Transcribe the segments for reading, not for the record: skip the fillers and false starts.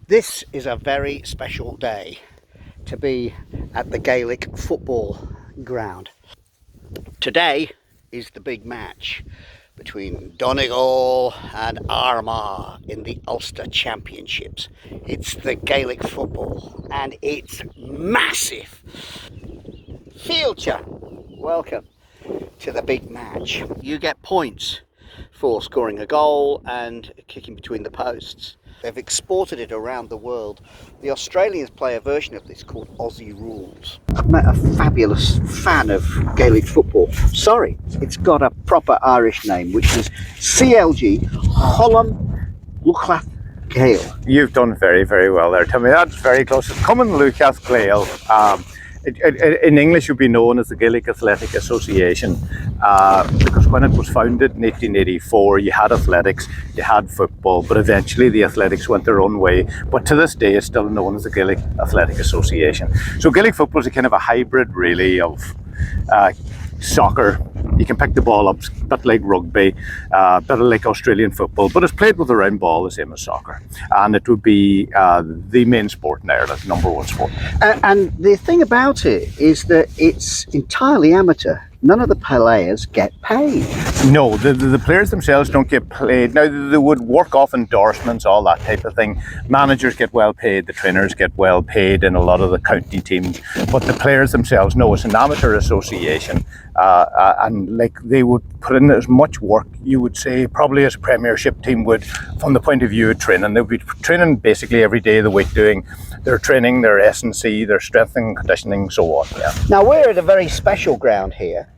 This is a very special day to be at the Gaelic football ground. Today is the big match between Donegal and Armagh in the Ulster Championships. It's the Gaelic football and it's massive. Chill welcome to the big match. You get points for scoring a goal and kicking between the posts. They've exported it around the world. The Australians play a version of this called Aussie Rules. I've met a fabulous fan of Gaelic football. Sorry, it's got a proper Irish name, which is CLG, Holland Lucas Gael. You've done very, very well there, Timmy. That's very close. It's Common Lucas Gael. In English, it would be known as the Gaelic Athletic Association because when it was founded in 1884, you had athletics, you had football, but eventually the athletics went their own way. But to this day, it's still known as the Gaelic Athletic Association. So Gaelic football is a kind of a hybrid, really, of soccer. You can pick the ball up, a bit like rugby, a bit like Australian football, but it's played with a round ball, the same as soccer. And it would be the main sport in Ireland, #1 sport. And the thing about it is that it's entirely amateur. None of the players get paid. No, the players themselves don't get paid. Now, they would work off endorsements, all that type of thing. Managers get well paid, the trainers get well paid in a lot of the county teams. But the players themselves, no, it's an amateur association. And like they would put in as much work, you would say, probably as a premiership team would, from the point of view of training. They would be training basically every day of the week, doing their training, their S&C, their strength and conditioning, so on. Yeah. Now, we're at a very special ground here.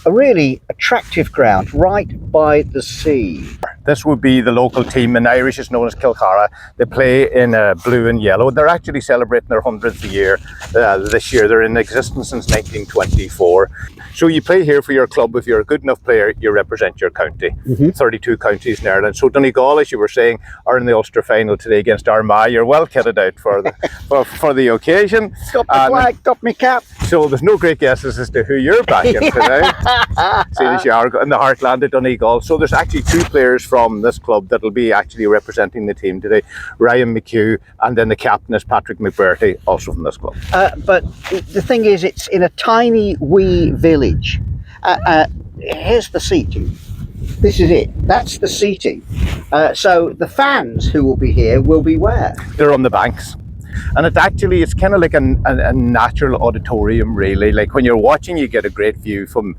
A really attractive ground right by the sea. This would be the local team. In Irish it's known as Chill Chathra. They play in blue and yellow. They're actually celebrating their 100th year this year. They're in existence since 1924. So you play here for your club. If you're a good enough player, you represent your county. 32 counties in Ireland. So Donegal, as you were saying, are in the Ulster final today against Armagh. You're well kitted out for the for the occasion. Got my flag, got my cap. So there's no great guesses as to who you're backing today. Seeing as you are in the heartland of Donegal. So there's actually two players from this club that will be actually representing the team today. Ryan McHugh, and then the captain is Patrick McBurty, also from this club. But the thing is, it's in a tiny wee village. Here's the seating. This is it. That's the seating. So the fans who will be here will be where? They're on the banks. And it's kind of like a natural auditorium, really. Like when you're watching, you get a great view from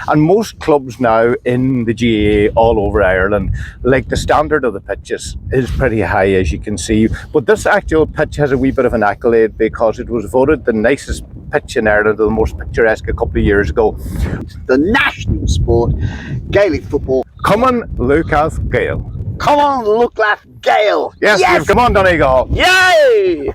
and most clubs now in the GAA all over Ireland, like the standard of the pitches is pretty high, as you can see. But this actual pitch has a wee bit of an accolade because it was voted the nicest pitch in Ireland, the most picturesque, a couple of years ago. The national sport, Gaelic football. Come on, Lucas Gael. Come on, Lucas Gael. Yes, come on, Donegal. Yay!